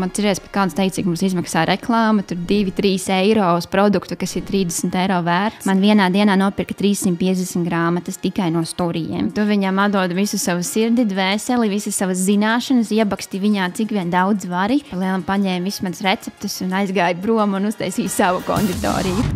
man cerēs, ka kāds teica, cik mums izmaksā reklāma, tur 2-3 eiro uz produktu, kas ir 30 eiro vērts. Man vienā dienā nopirka 350 grāmatas tikai no storijiem. Tu viņam atdod visu savu sirdi, dvēseli, visas savas zināšanas, iebaksti viņā, cik vien daudz vari. Pa lielam paņēma visu manas receptus un aizgāja prom un uztaisīja savu konditoriju.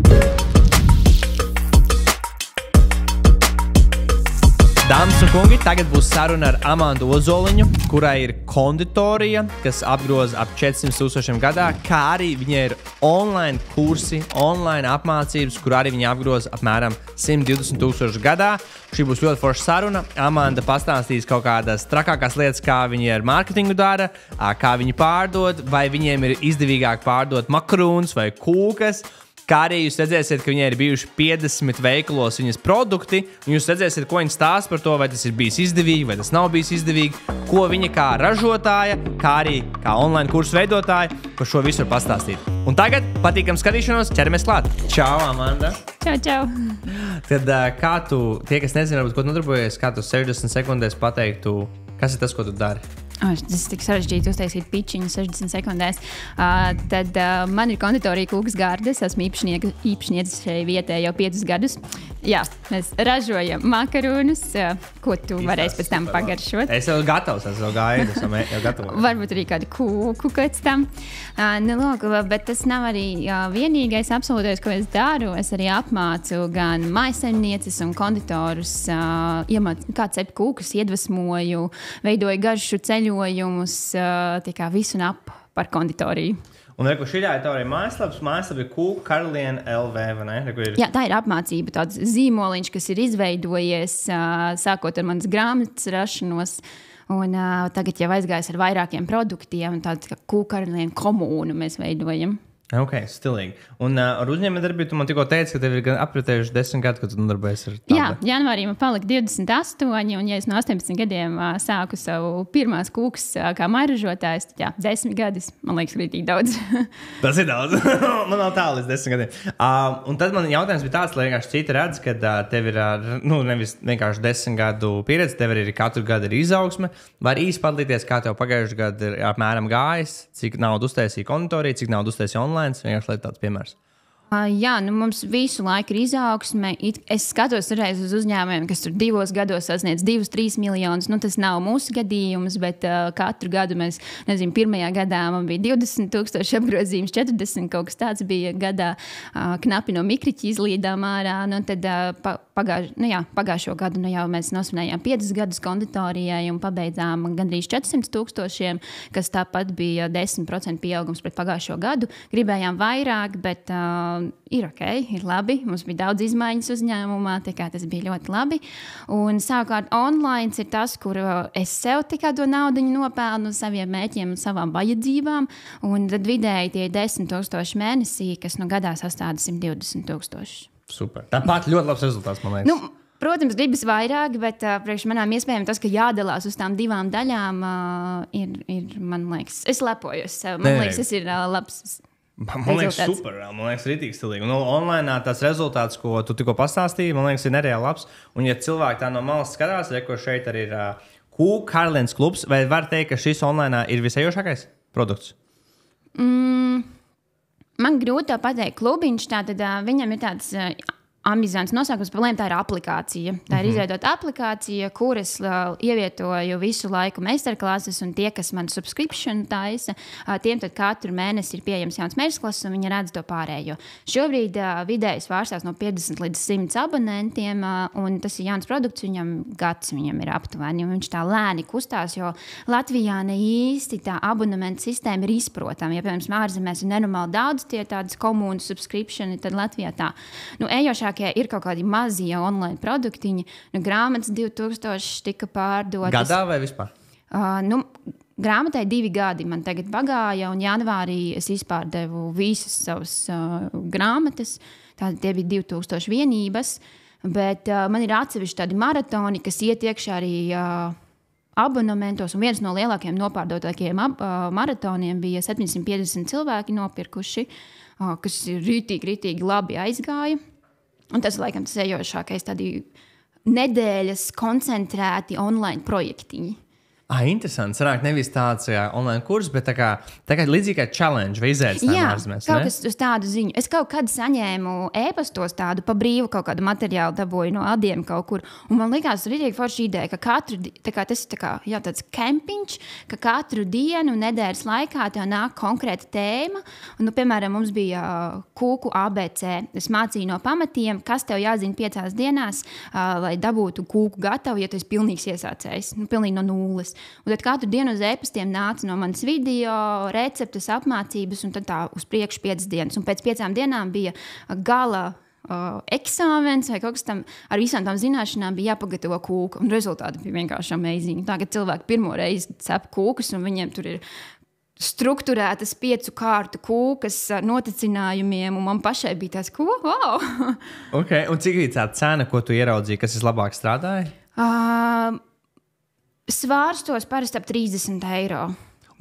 Dāmas un kungi, tagad būs saruna ar Amandu Ozoliņu, kurai ir konditorija, kas apgroza ap 400,000 gadā, kā arī viņai ir online kursi, online apmācības, kur arī viņa apgroza apmēram 120,000 gadā. Šī būs ļoti forša saruna. Amanda pastāstīs kaut kādas trakākās lietas, kā viņi ar mārketingu dara, kā viņi pārdod, vai viņiem ir izdevīgāk pārdot makarūnus vai kūkas. Kā arī jūs redzēsiet, ka viņai ir bijuši 50 veikalos viņas produkti, un jūs redzēsiet, ko viņa stāsta par to, vai tas ir bijis izdevīgi, vai tas nav bijis izdevīgi, ko viņa kā ražotāja, kā arī kā online kursu veidotāja par šo visu var pastāstīt. Un tagad patīkam skatīšanos, ķeramies klāt. Čau, Amanda! Čau! Tad kā tu, tie, kas nezina, varbūt, ko tu nodarbojies, kā tu 60 sekundēs pateiktu, kas ir tas, ko tu dari? Tas ir tik sarežģīti uztaisīt pičiņu 60 sekundēs. Tad man ir konditorija Kūkas gardas. Esmu īpašniece šai vietai jau 5 gadus. Jā, mēs ražojam makarūnus, ko tu varēsi pēc tam pagaršot. Es jau gatavs, es jau gaidu, jau gatavs. Varbūt arī kādu kūku pēc tam. Lūk, bet tas nav arī vienīgais absolūtais, ko es daru. Es arī apmācu gan maisaimnieces un konditorus, kā cept kūkus, iedvesmoju, veidoju garšu ceļojumus, visu un ap par konditoriju. Un šī ir arī mājaslapa ir Kūka Karaliene LV, vai ne? Jā, tā ir apmācība, tāds zīmoliņš, kas ir izveidojies sākot ar manas grāmatas rašanos. Un tagad jau aizgājis ar vairākiem produktiem, un tāds kā Kūka Karaliene komūnu mēs veidojam. Ok, stilīgi. Un ar uzņēmējdarbību tu man tikko teici, ka tev ir apritējuši 10 gadi, kad tu nodarbojies ar tādu. Jā, janvārī man palika 28, un ja es no 18 gadiem sāku savu pirmās kūkas kā mairažotājs, tad jā, 10 gadus, man liekas, rītīgi daudz. Tas ir daudz. Man nav tālu līdz 10 gadiem. Un tad man jautājums bija tāds, lai vienkārši citi redz, ka tev ir, nevis vienkārši 10 gadu pieredze, tev ir katru gadu ir izaugsme. Var īsti padalīties, kā tev pagājuši gadu ir apmēram gājis, cik naudu uztaisīja konditorija, cik naudu uztaisīja online. Vienkārši tāds piemērs. Jā, mums visu laiku ir izaugsme. Es skatos reiz uz uzņēmumiem, kas tur 2 gados sasniedz 2-3 miljonus. Tas nav mūsu gadījums, bet katru gadu mēs, pirmajā gadā man bija 20,000 apgrozījums, 40 kaut kas tāds bija gadā. Knapi no mikriķa izlīdām ārā. Tad pagājušo gadu jau mēs nosvinējām 5 gadus konditorijai un pabeidzām gandrīz 400,000, kas tāpat bija 10% pieaugums pret pagājušo gadu. Gribējām vairāk, bet ir ok, ir labi. Mums bija daudz izmaiņas uzņēmumā, tas bija ļoti labi. Un savukārt online ir tas, kur es sev tikai to naudu nopelnu saviem mēķiem un savām vajadzībām. Un tad vidēji tie 10,000 mēnesī, kas gadā sastāda 120,000. Super. Tāpat ļoti labs rezultāts, man liekas. Protams, gribas vairāk, bet priekš manām iespējām tas, ka jādalās uz tām 2 daļām, ir man liekas, es lepojos sev. Man liekas, tas ir labs. Man liekas, super. Man liekas, rītīgi stilīgi. Un online tās rezultāts, ko tu tikko pastāstīji, man liekas, ir nereāli labs. Un, ja cilvēki tā no malas skatās, ko šeit arī ir Kūka Karalienes klubs, vai var teikt, ka šis online ir visējošākais produkts? Man grūti pateikt, klubiņš, tātad viņam ir tāds amizants nosaukums, problēma tā ir aplikācija. Tā ir izveidota aplikācija, kuras ievietoju visu laiku meistarklases, un tie, kas man subscription taisa, tiem tad katru mēnesi ir pieejams jauns meistarklases, un viņi redz to pārējo. Šobrīd vidējs vārstās no 50 līdz 100 abonentiem, un tas ir jauns produkts, gads viņam ir aptuveni, un viņš tā lēni kustās, jo Latvijā ne īsti tā abonementu sistēma ir izprotama. Ja, piemēram, ārzemēs ir nenormāli daudz tie tādas komūnu subscriptioni, tad Latvijā tā. Ir kaut kādi mazie online produktiņi. Grāmatas 2000 tika pārdotas. Gadā vai vispār? Grāmatai 2 gadi man tagad pagāja, un janvārī es izpārdevu visas savas grāmatas. Tie bija 2000 vienības, bet man ir atsevišķi tādi maratoni, kas iet iekšā arī abonementos, un viens no lielākajiem nopārdotākajiem maratoniem bija 750 cilvēki nopirkuši, kas rītīgi labi aizgāja. Un tas, laikam, tas ejošākais tādi nedēļas koncentrēti online projektiņi. Interesanti. Sanāk nevis tāds online kurs, bet tā kā līdzīgi kā challenge vai izaicinājumi ārzemēs. Jā, kaut kas uz tādu ziņu. Es kaut kad saņēmu e-pastos tādu pa brīvu kaut kādu materiālu dabūju no adiem kaut kur. Un man likās rītīgi forša ideja, ka tas ir tāds kempiņš, ka katru dienu nedēļas laikā tev nāk konkrēta tēma. Un, piemēram, mums bija kūku ABC. Es mācīju no pamatiem, kas tev jāzina 5 dienās, lai dabūtu kūku gatavu, ja tu esi pilnīgs iesācējs. Pilnīgi no nulles. Un tad katru dienu uz e-pastiem nāca no manas video, receptes, apmācības, un tad tā uz priekšu 5 dienas. Un pēc 5 dienām bija gala eksāmens vai kaut kas tam, ar visām tām zināšanām bija jāpagatavo kūka. Un rezultāti bija vienkārši amazing. Tā, ka cilvēki pirmo reizi cep kūkas, un viņiem tur ir strukturētas 5 kārtu kūkas ar noticinājumiem, un man pašai bija tāds, ko? Wow! Okay. Un cik ir tā cena, ko tu ieraudzīji, kas vislabāk strādāja? Svārstos parasti ap 30 eiro.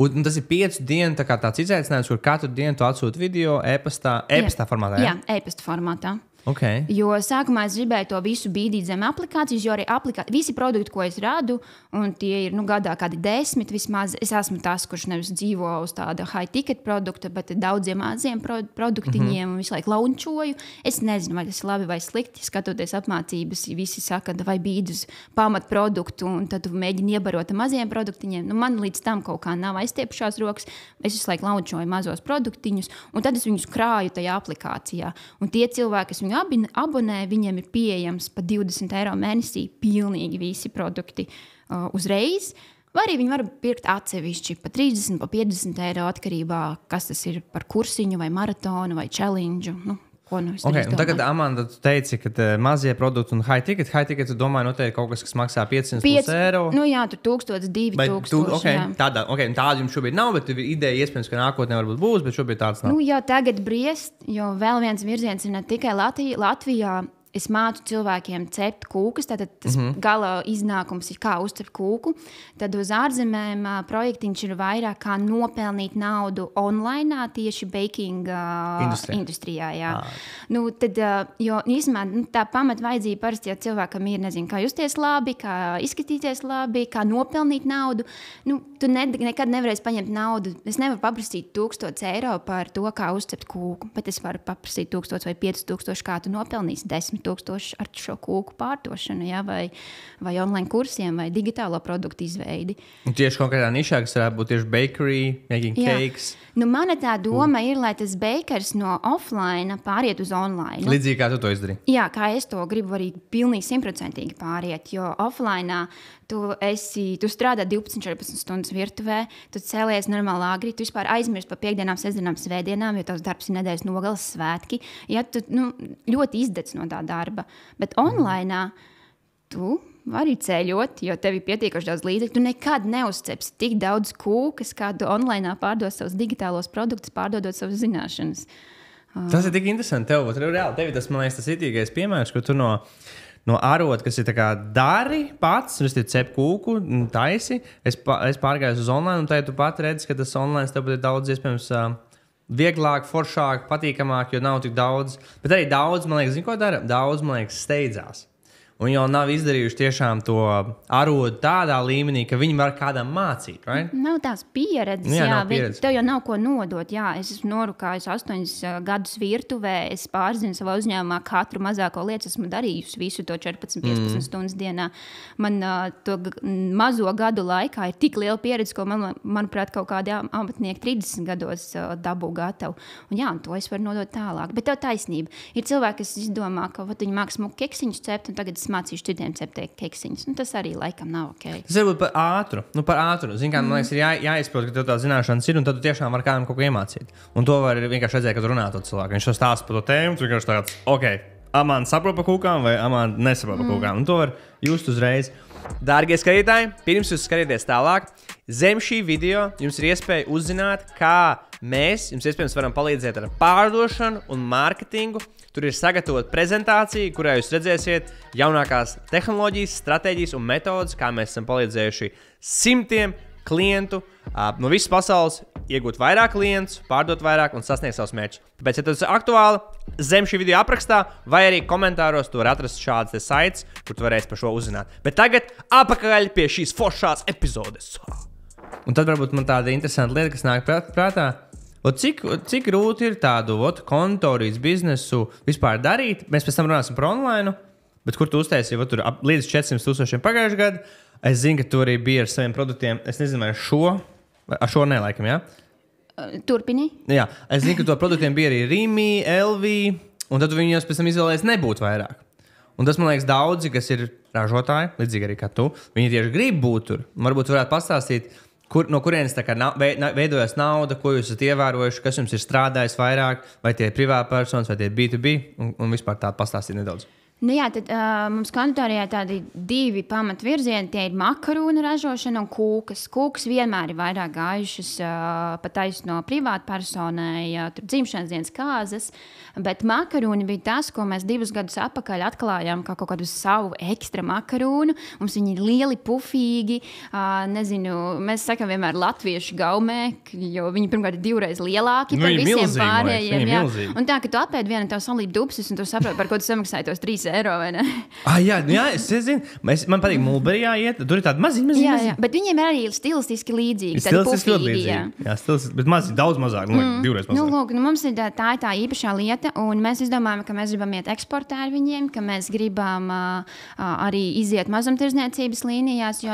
Un tas ir 5 dienu tāds izaicinājums, kur katru dienu tu atsūti video e-pastā formātā. Jā, e-pasta formātā. Okay. Jo sākumā es gribēju to visu bīdīt zem aplikācijas, jo arī visi produkti, ko es radu, un tie ir gadā kādi 10 vismaz. Es esmu tas, kurš nevis dzīvo uz tāda high ticket produkta, bet daudziem maziem produktiņiem un visu laiku launčoju. Es nezinu, vai tas ir labi vai slikti. Skatoties apmācības, visi saka, vai bīd uz pamatproduktu, un tad tu mēģini iebarot ar maziem produktiņiem. Man līdz tam kaut kā nav aizstiepušās rokas. Es visu laiku launčoju mazos produktiņus, un tad es viņus krāju tajā aplikācijā. Un tie cilvēki, kas viņu abonē, viņiem ir pieejams pa 20 eiro mēnesī pilnīgi visi produkti uzreiz. Vai arī viņi var pirkt atsevišķi pa 30, pa 50 eiro atkarībā, kas tas ir par kursiņu vai maratonu vai challenge. Tagad, Amanda, tu teici, ka mazie produkti un high ticket, tu domāji noteikti kaut kas maksā 500 eiro. Jā, tur 1000, 2000. Tāda jums šobrīd nav, bet ideja iespējams, ka nākotnē varbūt būs, bet šobrīd tāds nav. Jā, tagad briest, jo vēl viens virziens ir ne tikai Latvijā. Es mācu cilvēkiem cept kūkas, tad tas gala iznākums ir kā uzcept kūku. Tad uz ārzemēm projektiņš ir vairāk kā nopelnīt naudu online, tieši baking industrijā. Jā. Jo īstenībā tā pamatvajadzība parasti, ja cilvēkam ir, nezinu, kā justies labi, kā izskatīties labi, kā nopelnīt naudu, tu nekad nevarēsi paņemt naudu. Es nevaru paprasīt 1000 eiro par to, kā uzcept kūku, bet es varu paprasīt 1000 vai 5000, kā tu nopelnīsi 10,000 ar šo kūku pārdošanu, ja, vai online kursiem, vai digitālo produktu izveidi. Un tieši konkrētā nišā, kas varētu būt tieši bakery, making cakes. Mana tā doma ir, lai tas bakers no offline pāriet uz online. Līdzīgi kā tu to izdarīji? Jā, kā es to gribu arī pilnīgi 100% pāriet, jo offline tu strādā 12-14 stundas virtuvē, tu cēlies normāli agri, tu vispār aizmirsti par piekdienām, sestdienām, svētdienām, jo tavs darbs ir nedēļas nogales svētki. Ja tu ļoti izdedz no tā darba. Bet online tu vari ceļot, jo tev ir pietiekuši daudz līdzekļu. Tu nekad neuzcepsi tik daudz kūkas, kā tu online pārdos savus digitālos produktus, pārdodot savas zināšanas. Tas ir tik interesanti. Tev tas, man liekas, tas itīgais piemērs, kur tu no arota, kas ir dari pats, un es cep kūku, taisi. Es pārgāju uz online, un tad tu pat redzi, ka tas online tev ir daudz iespējams vieglāk, foršāk, patīkamāk, jo nav tik daudz. Bet arī daudz, man liekas, ko dara? Daudz, man liekas, steidzās. Un jau nav izdarījuši tiešām to arodu tādā līmenī, ka viņi var kādam mācīt. Right? Nav tās pieredzes, tev jau nav ko nodot. Jā, es esmu norukājis 8 gadus virtuvē, es pārzinu savā uzņēmumā katru mazāko lietu, esmu darījusi visu to 14-15 stundas dienā. Man to mazo gadu laikā ir tik liela pieredze, ko manuprāt, kaut kādi amatnieki 30 gados dabū gatavu. Un jā, to es varu nodot tālāk. Bet tev taisnība. Ir cilvēki, kas izdomā, ka viņi māks smuku keksiņus cept, un tagad mācīšu citiem ceptēt keksiņus. Tas arī laikam nav ok. Tas varbūt par ātru. Zini, kā, man liekas, ir jāizprot, ka tev tā zināšanas ir, un tad tu tiešām var kādam kaut ko iemācīt. Un to var vienkārši redzēt, kad runā to cilvēku. Viņš to stāsta par to tēmu, tu vienkārši tāds, ok, Amanda saprot par kūkām vai Amanda nesaprot par kūkām. Un to var just uzreiz. Dārgie skatītāji, pirms jūs skatīties tālāk, zem šī video jums ir iespēja uzzināt, kā mēs jums iespējams varam palīdzēt ar pārdošanu un mārketingu. Tur ir sagatavota prezentācija, kurā jūs redzēsiet jaunākās tehnoloģijas, stratēģijas un metodas, kā mēs esam palīdzējuši simtiem klientu no visas pasaules iegūt vairāk klientus, pārdot vairāk un sasniegt savus mērķus. Tāpēc, ja tas ir aktuāli, zem šī video aprakstā vai arī komentāros tu vari atrast šādas saites, kur tu varēsi par šo uzzināt. Bet tagad apakaļ pie šīs foršās epizodes. Un tad varbūt man tāda interesanta lieta, kas nāk prātā. Cik grūti ir tādu kontorijas biznesu vispār darīt? Mēs pēc tam runāsim par online, bet kur tu uztaisīji tur līdz 400,000 pagājušajā gadā? Es zinu, ka tu arī biji ar saviem produktiem. Es nezinu, vai ar šo nelaikam, jā? Turpini. Jā, es zinu, ka to produktiem bija arī Rimi, LV, un tad viņus pēc tam izvēlējies nebūt vairāk. Un tas, man liekas, daudzi, kas ir ražotāji, līdzīgi arī kā tu, viņi tieši grib būt tur. Varbūt varētu pastāstīt, no kurienes veidojas nauda, ko jūs esat ievērojuši, kas jums ir strādājis vairāk, vai tie ir privātpersonas, vai tie ir B2B, un vispār tā pastāstīt nedaudz. Nu jā, tad mums konditorijā tādi 2 pamatvirzieni, tie ir makarūnu ražošana un kūkas. Kūkas vienmēr ir vairāk gājušas pa taisno privātpersonai, tur dzimšanas dienas kāzas, bet makarūni bija tas, ko mēs 2 gadus atpakaļ atklājām kā kaut kādu savu ekstra makarūnu. Mums viņi ir lieli, pufīgi, mēs sakām vienmēr latviešu gaumē, jo viņi pirmkārt ir 2 reizes lielāki par visiem pārējiem. Jā. Un tā, ka tu apēd vienu tev salīt dupsis un tu saproti, par ko tu samaksāji tos 3 eiro, vai ne? Jā, es zinu. Man patīk Mulberryā iet. Tur ir tādi maziņi. Jā, bet viņiem ir arī stilistiski līdzīgi. Stilistiski līdzīgi. Jā, bet daudz mazāk. 2 reizes mazāk. Lūk, mums ir tā īpašā lieta, un mēs izdomājam, ka mēs gribam iet eksportā ar viņiem, ka mēs gribam arī iziet mazumtirdzniecības līnijās, jo,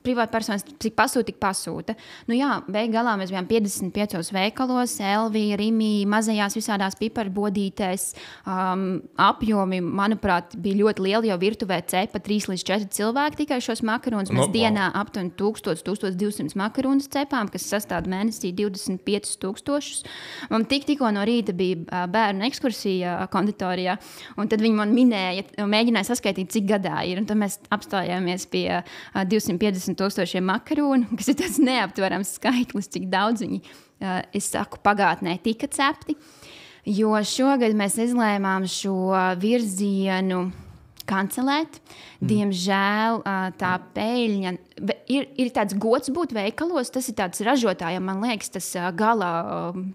privātpersonas cik pasūta, tik pasūta. Beig galā mēs bijām 55 veikalos, LV, Rimi, mazajās visādās piparbodītēs, apjomi, manuprāt, bija ļoti lieli, jo virtuvē cepa 3 līdz 4 cilvēki tikai šos makarūnus. Mēs dienā aptuveni 1000–1200 makarūnus cepām, kas sastāv mēnesī 25,000. Man tikko no rīta bija bērnu ekskursija konditorijā, un tad viņi man mēģināja saskaitīt, cik gadā ir. Un tad mēs apstājāmies pie 250,000 makarūnu, kas ir tāds neaptverams skaitlis, cik daudz viņi, es saku, pagātnē tika cepti. Jo šogad mēs izlēmām šo virzienu kancelēt. Diemžēl tā peļņa ir tāds gods būt veikalos. Tas ir tāds ražotājiem, man liekas, tas gala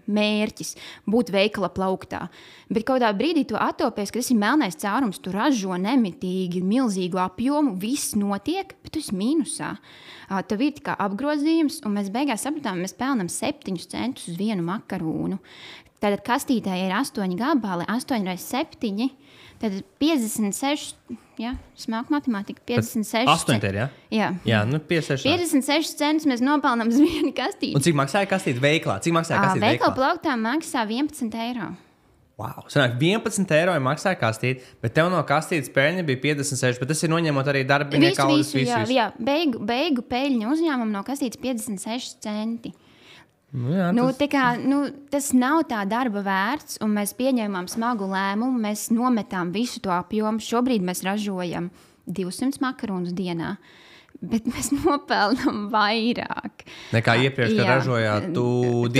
mērķis būt veikala plauktā. Bet kaut kādā brīdī tu attopies, ka tas ir melnais caurums, tu ražo nemitīgi, milzīgu apjomu, viss notiek, bet tu esi mīnusā. Tev ir tikai apgrozījums, un mēs beigās sapratām, mēs pelnam 7 centus uz vienu makarūnu. Tātad kastītē ir 8 gabali, 8 x 7. Tad 56, smāk matemātika, 56. 8 ir, jā? Jā, 56. 56 centus mēs nopelnām uz vienu kastīti. Un cik maksāja kastīte veiklā? Veikala plauktā maksā 11 eiro. Wow, sanāk 11 eiro maksāja kastīte, bet tev no kastītes peļņa bija 56, bet tas ir noņemot arī darbinieku algas visu. Jā, beigu peļņa uzņēmumu no kastītes 56 centi. Tas nav tā darba vērts, un mēs pieņēmām smagu lēmumu, mēs nometām visu to apjomu. Šobrīd mēs ražojam 200 makarūnus dienā, bet mēs nopelnam vairāk. Nekā iepriekš, kad ražojāt 1000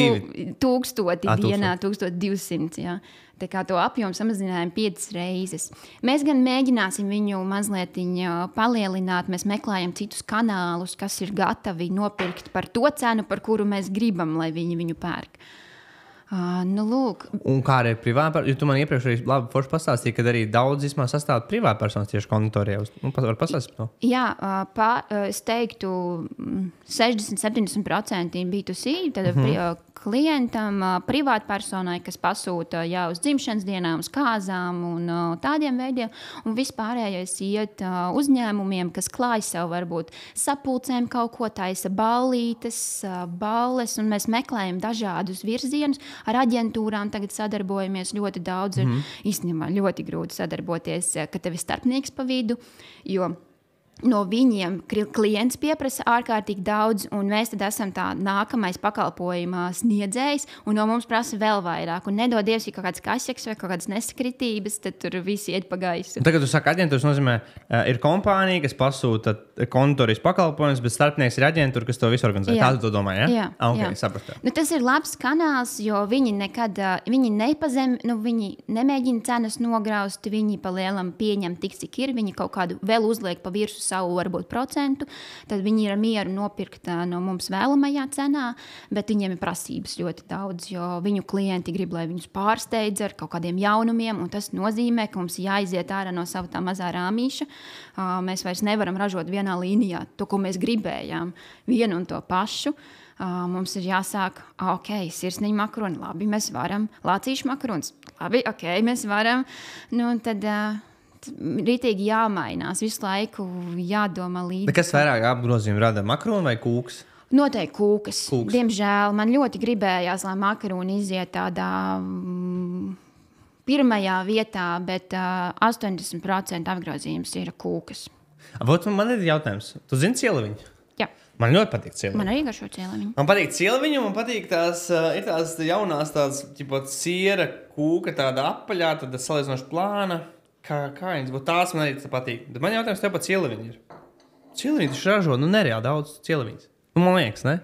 dienā, 1200, jā. Tā kā to apjomu samazinājām 5 reizes. Mēs gan mēģināsim viņu mazliet palielināt. Mēs meklējam citus kanālus, kas ir gatavi nopirkt par to cenu, par kuru mēs gribam, lai viņi viņu pērk. Lūk. Un kā arī privātpersonas, jo tu man iepriekš arī labi forši pastāstīji, kad arī daudz sastāv privātpersonas tieši konditorijā. Var pastāstīt par to? Jā, es teiktu 60–70% B2C, tad klientam, privātpersonai, kas pasūta uz dzimšanas dienām, uz kāzām un tādiem veidiem, un vispārējais iet uzņēmumiem, kas klāj sev varbūt sapulcēm kaut ko, taisa ballītes, balles, un mēs meklējam dažādus virzienus. Ar aģentūrām tagad sadarbojamies ļoti daudz. Īstenībā ļoti grūti sadarboties, ka tev ir starpnieks pa vidu, jo no viņiem klients pieprasa ārkārtīgi daudz, un mēs tad esam tā nākamais pakalpojuma sniedzējs, un no mums prasa vēl vairāk. Un nedod Dievs, ja kaut kāds kašeks vai kaut kādas nesakritības, tad tur visi iet pa gaisu. Tagad tu saki, aģentūras nozīmē, ir kompānija, kas pasūta kontorijas pakalpojumus, bet starpnieks ir aģentūra, kas to visu organizē. Tā tu to domā, ja? Jā. Sapratu. Tas ir labs kanāls, jo viņi nekad, viņi nemēģina cenas nograust, viņi pa lielam pieņem tik, cik ir, viņi kaut kādu vēl uzliek pa virsu savu varbūt procentu, tad viņi ir ar mieru nopirkt no mums vēlamajā cenā, bet viņiem ir prasības ļoti daudz, jo viņu klienti grib, lai viņus pārsteidz ar kaut kādiem jaunumiem, un tas nozīmē, ka mums jāiziet ārā no sava tā mazā rāmīša. Mēs vairs nevaram ražot vienā līnijā to, ko mēs gribējām, vienu un to pašu. Mums ir jāsāk, sirsniņa makaroni, labi, mēs varam, lācīšu makaronis, labi, mēs varam, tad rītīgi jāmainās, visu laiku jādomā līdzi. Bet kas vairāk apgrozījumu rada, makaroni vai kūks? Noteikti kūkas. Diemžēl man ļoti gribējās, lai makaroni iziet tādā pirmajā vietā, bet 80% apgrozījums ir kūkas. Man ir jautājums, tu zini cieliviņu? Jā. Man ļoti patīk cieliņi. Man arī garšo cieliņi. Man patīk cieliņi, man patīk tās jaunās siera kūka, tāda apaļā, tāda salīdzinoši plāna. Kā viņas būtu, tās man arī patīk. Bet man jautājums tev par cieliņi ir. Cieliņi taču ražo, nereāli daudz cieliņus. Man liekas, ne?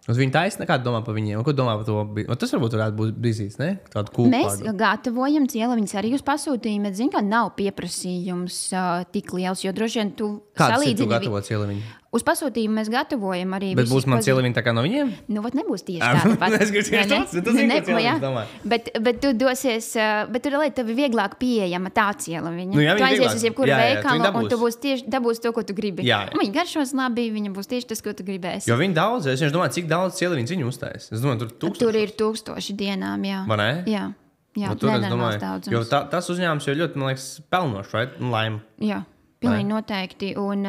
Uz viņu taisna, kā domā par viņiem? Ko domā par to? Tas varētu būt bizīts, ne? Tādu kūku mēs gatavojam cieliņus arī uz pasūtījumu. Zinu, ka nav pieprasījums tik liels, jo droši vien tu salīdzini... Kāds ir tu gatavo cieliņu? Uz pasūtījumu mēs gatavojam arī... Bet būs man cieliņi tā kā no viņiem? Nebūs tieši tāda pat. Es gribu tieši tāds, bet tu zini, ko cieliņus domā. Bet tu dosies... Bet tur, lai tev ir vieglāk pieejama tā cieliņa. Jā, tu aizies uz jebkuru veikalu, un tu dabūsi to, ko tu gribi. Jā. Viņi garšos labi, viņam būs tieši tas, ko tu gribēsi. Jo viņi daudz, es domāju, cik daudz cieliņus viņi uztais. Es domāju, tur ir 1000 dienām, jā. Vai ne? Jā. Jā, nenormāls daudzums. Jo tas uzņēmums jau ļoti, man liekas, pelnošs, vai? Laima. Jā, pilnīgi noteikti. Un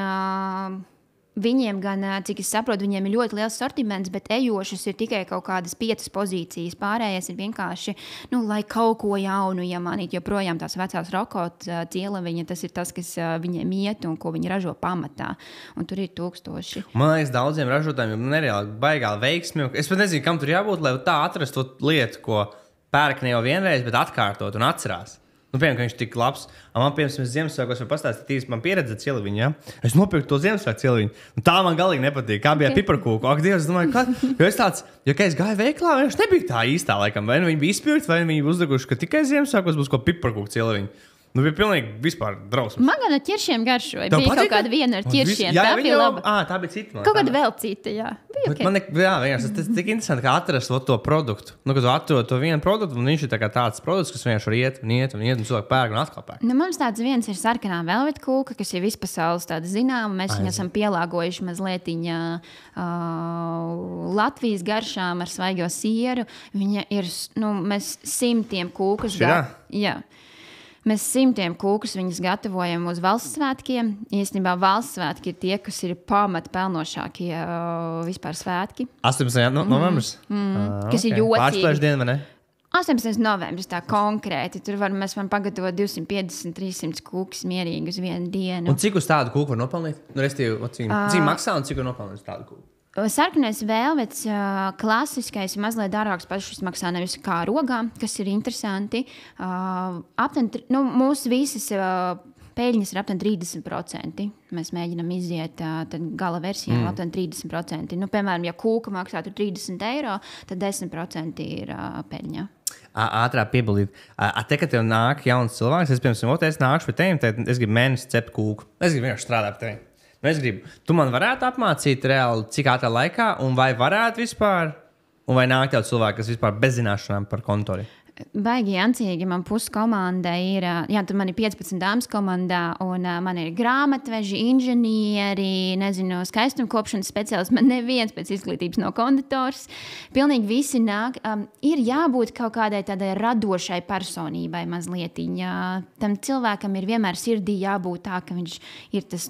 viņiem gan, cik es saprotu, viņiem ir ļoti liels sortiments, bet ejošas ir tikai kaut kādas 5 pozīcijas. Pārējais ir vienkārši, lai kaut ko jaunu iemānīt, jo projām tās vecās rokot cieliņi, tas ir tas, kas viņiem iet un ko viņi ražo pamatā. Un tur ir 1000. Man liekas, daudziem ražotājiem ir nereāli baigā veiksmi. Es pat nezinu, kam tur jābūt, lai tā atrastu lietu, ko pērk ne jau vienreiz, bet atkārtot un atcerās. Piemēram, ka viņš tik labs. Man, piemēram, Ziemassvētkos var pastāstīt, man pieredze cieliņu, ja? Es nopirku to Ziemassvētku cieliņu. Tā man galīgi nepatīk. Kā bija piparkūku? Ak, Dievs, es domāju, kad es gāju veiklā, viņš nebija tā īstā laikam. Vai viņi bija izpirkti, vai viņi uzdeguši, ka tikai Ziemassvētkos būs ko piparkūku cieliņu. Bija pilnīgi vispār drausmas. Man gan ar ķiršiem garšoja. Bija kaut kāda viena ar ķiršiem. Jā, tā bija laba. Tā bija cita. Kaut kāda vēl cita, jā. Vienkārši tas tik interesanti, kā atrast to produktu. Kad tu atrod to vienu produktu, un viņš ir tāds produkts, kas vienkārši var iet, un cilvēki pērk un atkal pērk. Mums tāds viens ir sarkanā velveta kūka, kas ir vispasaules tāda zināma. Mēs viņu esam pielāgojuši mazlietiņa Latvijas garšām ar svaigo sieru. Viņa ir, mēs 100 kūkas. Jā. Mēs 100 kūkus viņus gatavojam uz valsts svētkiem. Īstenībā valsts svētki ir tie, kas ir pamata pelnošākie vispār svētki. 18. novembris? Kas ir jocīgi. Pārspēšu dienu, vai ne? 18. novembris tā konkrēti. Tur mēs varam pagatavot 250-300 kūkus mierīgi uz vienu dienu. Un cik uz tādu kūku var nopelnīt? Cik maksā un cik var nopelnīt uz tādu kūku? Sarkanais velvets klasiskais ir mazliet dārgāks, pašas maksā nevis kā rogā, kas ir interesanti. Mūsu visas peļņas ir aptuveni 30%. Mēs mēģinām iziet gala versijā aptuveni 30%. Piemēram, ja kūka maksā 30 eiro, tad 10% ir peļņa. Ātrā piebildīt. Te, kad tev nāk jauns cilvēks, es, piemēram, es nākšu pie tevi, tad es gribu mēnesi cept kūku. Es gribu vienkārši strādāt pie tevi. Es gribu. Tu man varētu apmācīt reāli, cik ātrā laikā, un vai varētu vispār, un vai nāk tev cilvēki, kas vispār bez zināšanām par kontori? Baigi jancīgi, man puskomanda ir, tur man ir 15 dāmas komandā, un man ir grāmatveži, inženieri, skaistumkopšanas speciālisti, man neviens pēc izglītības no konditors. Pilnīgi visi nāk. Ir jābūt kaut kādai tādai radošai personībai mazlietiņā. Tam cilvēkam ir vienmēr sirdī jābūt tā, ka viņš ir tas,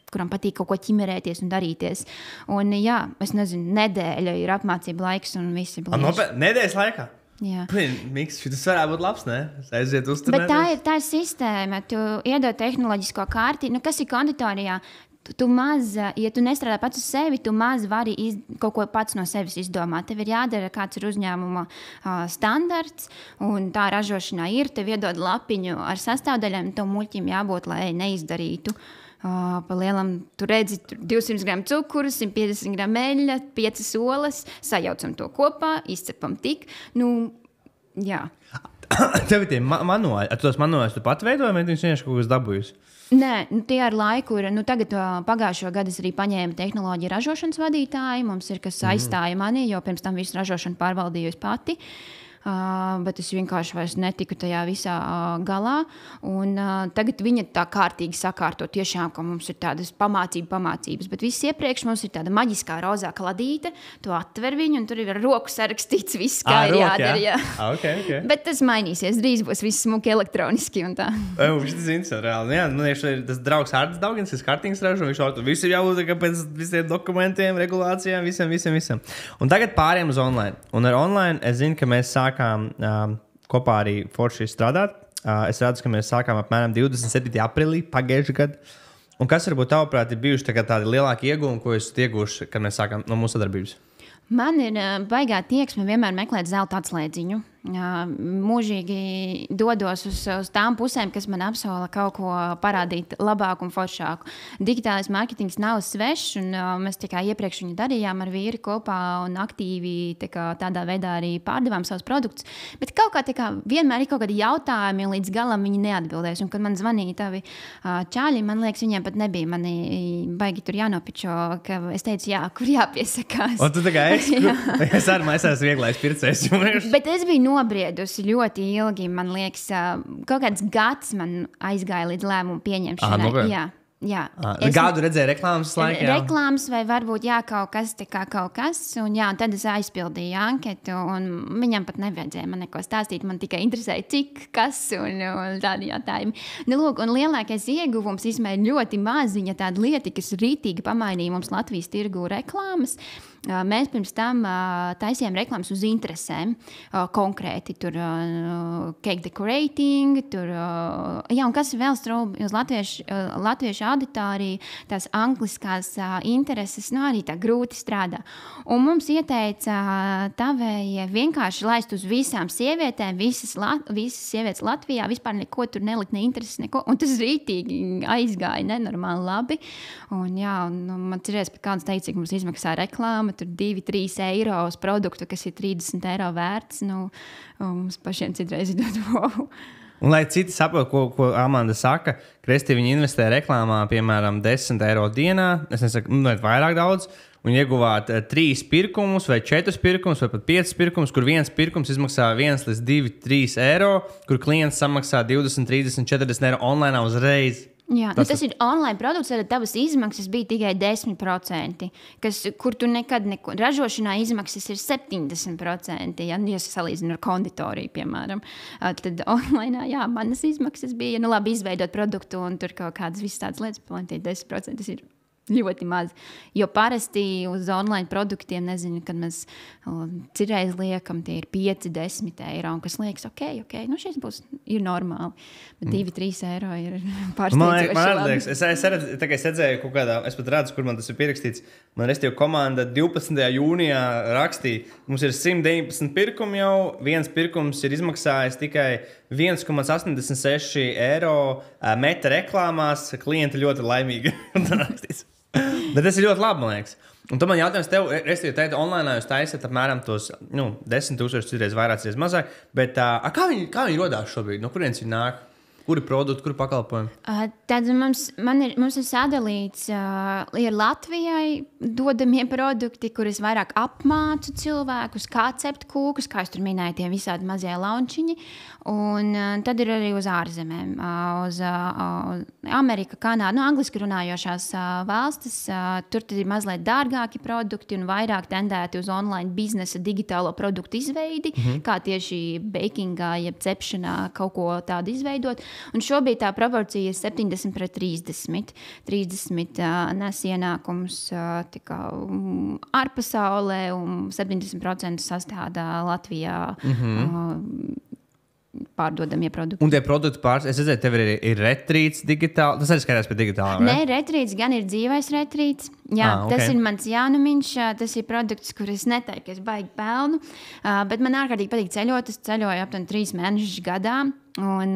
kuram patīk kaut ko ķimerēties un darīties. Un es nezinu, nedēļa ir apmācība laiks un visi blīži. Nedēļas laikā? Jā. Miks, tas varētu būt labs, ne? Aiziet uz turnēties. Bet tā ir sistēma. Tu iedod tehnoloģisko kārti. Kas ir konditorijā? Tu maz, ja tu nestrādā pats uz sevi, tu maz vari kaut ko pats no sevis izdomāt. Tev ir jādara, kāds ir uzņēmuma standarts, un tā ražošanā ir. Tev iedod lapiņu ar sastāvdaļām, to muļķim jābūt, lai neizdarītu. Pa lielam, tu redzi 200 gramu cukuru, 150 gramu eļļa, 5 olas, sajaucam to kopā, izcepam tik. Jā. Tev ir tie manuāli. Tos manuālus tu pat veidoji, vai viņš vienkārši kaut kas dabūjis? Nē, tie ar laiku ir. Tagad pagājušo gadu es arī paņēmu tehnoloģiju ražošanas vadītāju. Mums ir kas aizstāja mani, jo pirms tam visu ražošanu pārvaldīju pati. Bet es vienkārši vairs netiku tajā visā galā. Tagad viņa tā kārtīgi sakārto tiešām, ka mums ir tādas pamācības. Bet viss iepriekš mums ir tāda maģiskā rozā kladīte. Tu atver viņu, un tur ir ar roku sarakstīts viss, kā ir jādara. Jā. Okay. Bet tas mainīsies. Drīz būs viss smuki elektroniski un tā. Tas ir interesanti, reāli. Jā, man ir tas draugs Hārdas Daugins, kas kartings ražo. Viņš jau tur visu jābūt pēc visiem dokumentiem, regulācijām, visam. Un tagad pāriem uz online. Un ar online es zinu, ka mēs sākām kopā arī forši strādāt. Es redzu, ka mēs sākām apmēram 27. aprīlī pagājušajā gadā. Un kas varbūt tavuprāt ir bijuši tādi lielāki iegūmi, ko esat ieguvuši, kad mēs sākām no mūsu sadarbības? Man ir baigā tieksme vienmēr meklēt zelta atslēdziņu. Mūžīgi dodos uz tām pusēm, kas man apsola kaut ko parādīt labāku un foršāku. Digitālais mārketings nav svešs, un mēs tikai iepriekš viņu darījām ar vīri kopā un aktīvi tādā veidā arī pārdevām savus produktus. Bet kaut kā vienmēr ir kaut kādi jautājumi, un līdz galam viņi neatbildēs. Un, kad man zvanīja tavi čāļi, man liekas, viņiem pat nebija mani baigi tur jānopičo, ka es teicu, jā, kur jāpiesakās. O, tu tā kā esi? Es esmu vieglais pircējs. Bet es biju nobriedusi ļoti ilgi. Man liekas, kaut kāds gads man aizgāja līdz lēmumu pieņemšanai. Jā. Gādu redzēju reklāmas laikā? Reklāmas vai varbūt kaut kas. Un tad es aizpildīju anketu, un viņam pat nevajadzēja man neko stāstīt. Man tikai interesēja, cik, kas un tādi jautājumi. Lūk, un lielākais ieguvums īstenībā ir ļoti maziņa tāda lieta, kas rītīgi pamainīja mums Latvijas tirgu reklāmas. Mēs pirms tam taisījām reklāmas uz interesēm. Konkrēti, tur cake decorating, un kas vēl strūbi uz latviešu auditoriju, tās angliskās intereses, arī tā grūti strādā. Un mums ieteica tavēja vienkārši laist uz visām sievietēm, visas sievietes Latvijā, vispār neko tur nelikt, ne intereses, neko. Un tas rītīgi aizgāja nenormāli labi. Un man cerēs, pat kāds teica, ka mums izmaksā reklāma, tur 2-3 eiro uz produktu, kas ir 30 eiro vērts. Mums pašiem citreiz ir wow. Un lai citi saprot, ko Amanda saka, Kristī viņa investē reklāmā, piemēram, 10 eiro dienā, es nesaku, vairāk daudz, un ieguvāt 3 pirkumus vai 4 pirkumus vai pat 5 pirkumus, kur viens pirkums izmaksā 1 līdz 2-3 eiro, kur klients samaksā 20, 30, 40 eiro online uzreiz. Jā, tas ir online produkts, tad tavas izmaksas bija tikai 10%, kur tu nekad neko. Ražošanā izmaksas ir 70%, ja salīdzinu ar konditoriju, piemēram. Tad online, manas izmaksas bija, labi izveidot produktu un tur kaut kādas visas tādas lietas, plantīt 10%, tas ir ļoti maz. Jo parasti uz online produktiem, nezinu, kad mēs citreiz liekam, tie ir 5-10 eiro, un kas liekas, ok, šis ir normāli. Bet 2-3 eiro ir pārsteidzoši. Man liekas, es redzēju kaut kādā, es pat redzu, kur man tas ir pierakstīts. Man restīvi komanda 12. jūnijā rakstīja, mums ir 119 pirkumi jau, viens pirkums ir izmaksājis tikai 1,86 eiro meta reklāmās, klienti ļoti laimīgi. Bet tas ir ļoti labi, man liekas. Un tad man jautājums tev, respektīvi, online jūs taisat apmēram tos 10,000 citreiz vairāk, citreiz mazāk, bet kā viņi rodās šobrīd? No kurienes viņi nāk? Kuri produkti, kuri pakalpojumi? Tad mums ir sadalīts, ir Latvijai dodamie produkti, kurus vairāk apmācu cilvēkus, kā cept kūkus, kā es tur minēju, tie visādi mazie launčiņi. Un tad ir arī uz ārzemēm, uz Ameriku, Kanādu, angliski runājošās valstis. Tur ir mazliet dārgāki produkti un vairāk tendēti uz online biznesa digitālo produktu izveidi, kā tieši bakingā, jeb cepšanā kaut ko tādu izveidot. Un šobrīd tā proporcija ir 70/30. 30 nes ienākums ārpasaulē un 70% sastāvdā Latvijā pārdodamie produkti. Un tie produkti es redzēju, tev ir retrīts digitāli. Tas arī skatās pie digitālām, vai? Nē, retrīts gan ir dzīvais retrīts. Jā, okay. Tas ir mans jaunumiņš. Tas ir produkts, kur es neteiktu, ka es baigi pelnu. Bet man ārkārtīgi patīk ceļot. Es ceļoju aptuveni 3 mēnešus gadā. Un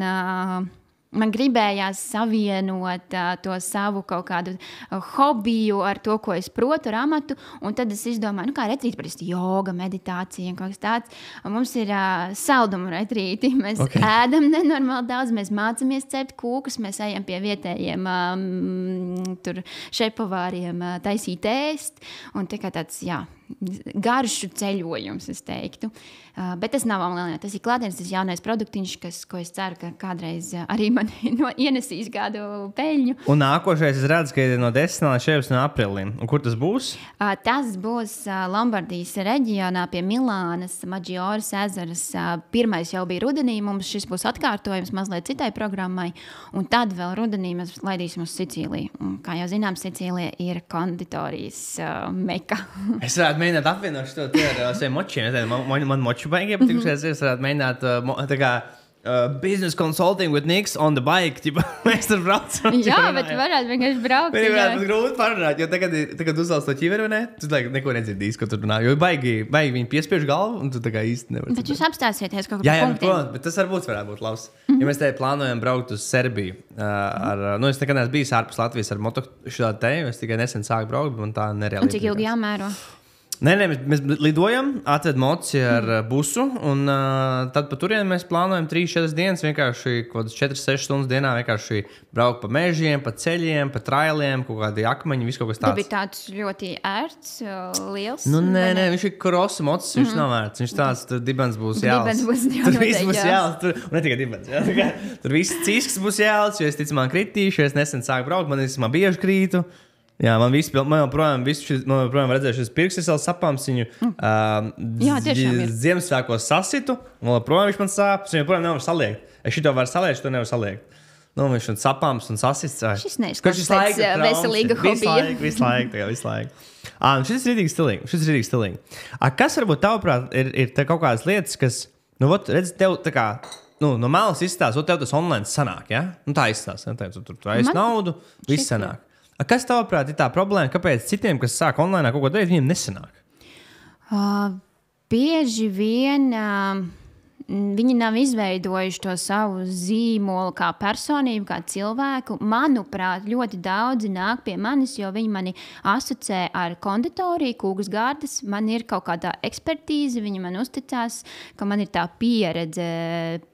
man gribējās savienot to savu kaut kādu hobiju ar to, ko es protu, ar amatu, un tad es izdomāju, kā retrīti, parasti joga, meditācija un kaut kas tāds. Un mums ir saldumu retrīti, mēs ēdam nenormāli daudz, mēs mācāmies cept kūkus, mēs ejam pie vietējiem šefpavāriem taisīt ēst, un tikai tāds, garšu ceļojums, es teiktu. Bet tas nav online, tas ir klātienes, tas jaunais produktiņš, ko es ceru, ka kādreiz arī man ienesīs kādu peļņu. Un nākošais es redzu, ka ir no 10. līdz 14. aprīlim. Un kur tas būs? Tas būs Lombardijas reģionā pie Milānas, Magioras ezeras. Pirmais jau bija rudenī, mums šis būs atkārtojums mazliet citai programmai, un tad vēl rudenī mēs laidīsim uz Sicīliju. Un, kā jau zinām, Sicīlija ir konditorijas meka. Es varētu mēģināt apvienot šo ar saviem močiem. Man moči baigi iepatīkušies, es varētu mēģināt tā kā business consulting with Niks on the bike. Mēs tur braucam. Jā, bet varētu vienkārši braukt. Viņi varētu grūti parunāt, jo tagad uzlauc to ķiveri, vai ne? Tu neko nedzirdīs, ko tur runā. Jo baigi viņi piespiež galvu, un tu tā kā īsti nevar. Bet jūs apstāsieties kaut kādā punktā. Jā, bet tas varētu būt labs. Ja mēs te plānojam braukt uz Serbiju, es nekad neesmu bijis ārpus Latvijas ar šādu te, es tikai nesen sāku braukt, un tā nereāli. Un cik ilgi jāmēro? Nē, mēs lidojam, atved moci ar busu, un tad pa turieni mēs plānojam 3-4 dienas, vienkārši 4-6 stundas dienā vienkārši braukt pa mežiem, pa ceļiem, pa trailiem, kaut kādi akmeņi, viss kaut kas tāds. Tas bija tāds ļoti ērts, liels. Nē, viņš ir krosa mocis, viņš nav ērts, viņš tāds, tur dibens būs jāls. Tur viss būs jāls, un ne tikai dibens, jā. Tur viss cisks būs jāls, jo es ticamā kritīšu, es nesen sāku braukt, man bieži krītu. Jā, man joprojām redzēju šis pirksts, es sapams viņu Ziemassvētkos sasitu, un joprojām viņš man sāp, es joprojām nevaru saliekt. Es šito varu saliekt, šito nevaru saliekt. Viņš man sapams un sasists. Šis neizskatās pēc veselīga hobija. Visu laiku. Šis ir rītīgi stilīgi. Kas varbūt tavuprāt ir kaut kādas lietas, kas, redz, tev tā kā, no malas izstāsta, tev tas online sanāk, ja? Tā izstāsta, tur aiz naudu, viss sanāk. Kas tavuprāt ir tā problēma, kāpēc citiem, kas sāk online kaut ko darīt, viņiem nesanāk? Bieži vien viņi nav izveidojuši to savu zīmolu kā personību, kā cilvēku. Manuprāt, ļoti daudzi nāk pie manis, jo viņi mani asociē ar konditoriju, Kūgas gardas. Man ir kaut kāda ekspertīze, viņi man uzticās, ka man ir tā pieredze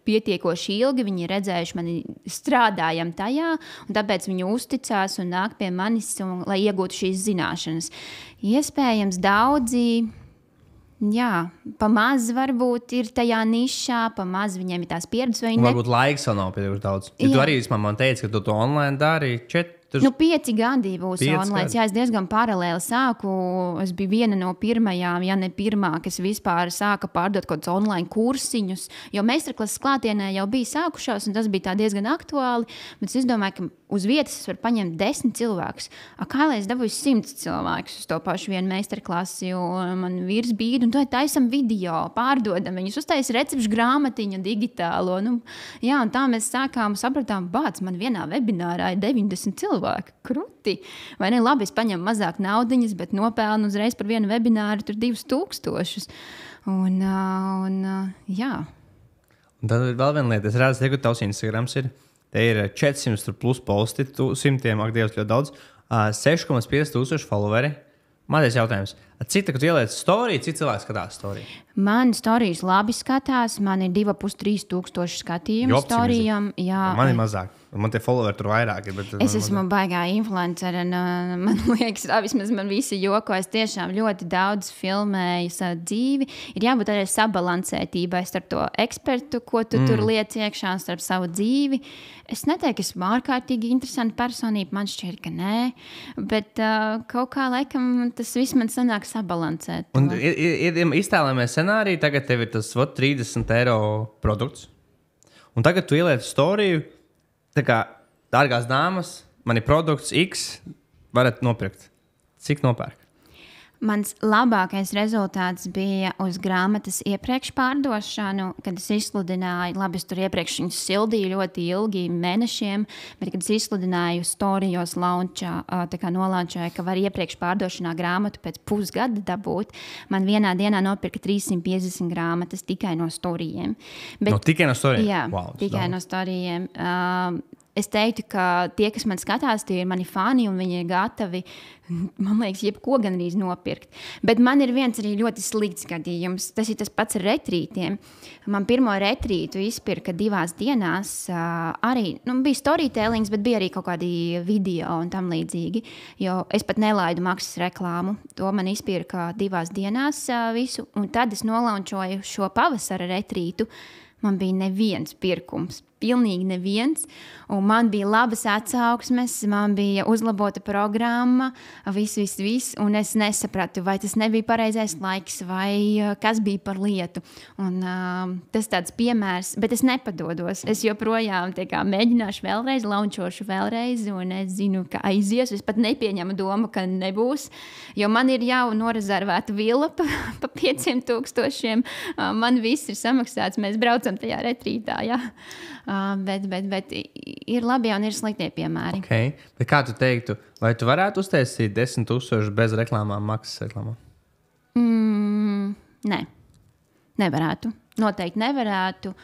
pietiekoši ilgi. Viņi ir redzējuši mani strādājam tajā, un tāpēc viņi uzticās un nāk pie manis, lai iegūtu šīs zināšanas. Iespējams, daudzi... Jā, pamaz varbūt ir tajā nišā, pamaz viņiem ir tās pieredzes. Varbūt laiks vēl nav pietiekuši daudz. Ja tu arī man teici, ka tu to online dari 5 gadi būs online. Jā, es diezgan paralēli sāku. Es biju viena no pirmajām, ja ne pirmā, kas vispār sāka pārdot kaut kādus online kursiņus. Jo meistarklases klātienē jau bija sākušās, un tas bija tā diezgan aktuāli. Bet es domāju, ka uz vietas es varu paņemt 10 cilvēkus. Kā lai es dabūju 100 cilvēkus uz to pašu vienu meistarklasi, jo man vīrs bīda, un to taisam video, pārdodam. Viņus uztais recepšu grāmatiņu digitālo. Jā, un tā mēs sākām, sapratām, man vienā webinārā ir 90 cilvēki. Kruti. Vai ne? Labi, es paņemu mazāk naudiņas, bet nopelnu uzreiz par vienu webināru tur 2000. Jā. Un tad ir vēl viena lieta. Es redzu, ka tavs Instagrams ir. Te ir 400 plus posti, 100, ak, Dievs, ļoti daudz. 6,5 tūkstoši followeri. Mazais jautājums. Cik tā, kad tu ieliec story, cik cilvēks skatās story? Man storijas labi skatās. Man ir 2,5–3 tūkstoši skatījumu storijām. Man ir mazāk. Man tie followeri tur vairāk. Es esmu baigā influenceri. Man liekas, vismaz man visi joko. Es tiešām ļoti daudz filmēju savu dzīvi. Ir jābūt arī sabalansētībai starp to ekspertu, ko tu tur liec iekšā, starp savu dzīvi. Es neteiktu, ka esmu ārkārtīgi interesanta personība. Man šķiet, ka nē. Bet kaut kā laikam tas viss man sanāk sabalansēt. Un iztēlamies scenāriju, tagad tev ir tas 30 eiro produkts. Un tagad tu ieliec storiju, tā kā, dārgās dāmas, man ir produkts X, varat nopirkt. Cik nopērk? Mans labākais rezultāts bija uz grāmatas iepriekš pārdošanu, kad es izsludināju, labi, es tur iepriekš viņus sildīju ļoti ilgi, mēnešiem, bet kad es izsludināju storijos launčā, tā kā nolaunčāju, ka var iepriekš pārdošanā grāmatu pēc pusgada dabūt, man vienā dienā nopirka 350 grāmatas tikai no storijiem. Bet, tikai no storijiem? Jā, wow, tikai no storijiem. Es teiktu, ka tie, kas man skatās, tie ir mani fani un viņi ir gatavi, man liekas, jebko gan arī nopirkt. Bet man ir viens arī ļoti slikts gadījums. Tas ir tas pats ar retrītiem. Man pirmo retrītu izpirka 2 dienās. Arī bija storytellings, bet bija arī kaut kādi video un tam līdzīgi. Jo es pat nelaidu maksas reklāmu. To man izpirka 2 dienās visu. Un tad es nolaunčoju šo pavasara retrītu. Man bija neviens pirkums. Pilnīgi neviens, un man bija labas atsauksmes, man bija uzlabota programma, viss, un es nesapratu, vai tas nebija pareizais laiks, vai kas bija par lietu. Un, tas tāds piemērs, bet es nepadodos. Es joprojām mēģināšu vēlreiz, launčošu vēlreiz, un es zinu, ka aizies. Es pat nepieņemu domu, ka nebūs, jo man ir jau norezervēta vila pa 500,000. Man viss ir samaksāts, mēs braucam tajā retrītā, jā. Bet ir labi un ir sliktie piemēri. Okay. Bet kā tu teiktu, vai tu varētu uztaisīt 10,000 bez reklāmām, maksas reklāmām? Nē, nevarētu. Noteikti nevarētu.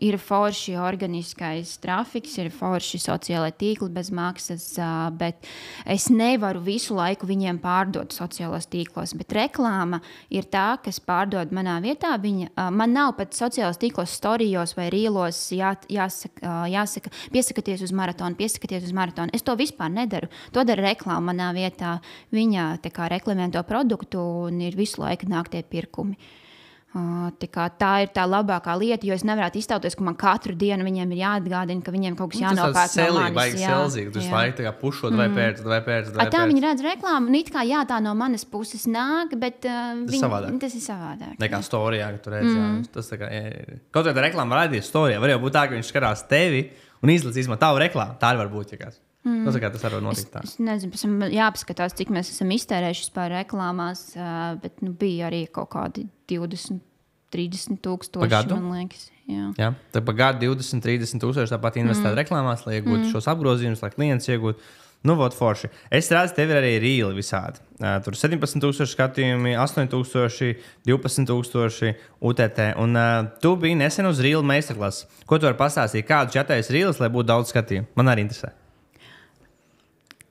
Ir forši organiskais trafiks, ir forši sociālai tīkli bez maksas, bet es nevaru visu laiku viņiem pārdot sociālos tīklos. Bet reklāma ir tā, kas pārdod manā vietā. Man nav pat sociālos tīklos, storijos vai rīlos jāsaka, piesakieties uz maratonu. Es to vispār nedaru. To dara reklāma manā vietā. Viņa reklamē to produktu un ir visu laiku nāk tie pirkumi. Tā ir tā labākā lieta, jo es nevarētu iztauties, ka man katru dienu viņiem ir jāatgādina, ka viņiem kaut kas jānopērk no manis. Tu visu laiku pušot vai pērc. Tā viņi redz reklāmu, un it kā tā no manas puses nāk, bet tas ir savādāk. Nekā storijā, ka tu redz. Tas kaut kādā reklāmā raidījis storijā, var jau būt tā, ka viņš skatās tevi un izlaiž tavu reklāmu. Tā var būt, ja kāds. Tas arī var notikt tā. Es nezinu, jāpaskatās, cik mēs esam iztērējuši par reklāmās, bet bija arī kaut kādi 20-30,000, man liekas. Jā, tad pa gadu 20-30,000 tāpat investēt reklāmās, lai iegūtu šos apgrozījumus, lai klients iegūtu. Vot forši. Es redzu, tev ir arī rīli visādi. Tur 17,000 skatījumi, 8,000, 12,000 UTT. Un tu biji nesen uz rīli meistarklases. Ko tu vari pastāstīt? Kādu čatējas rīlis, lai būtu daudz skatījumu? Man arī interesē.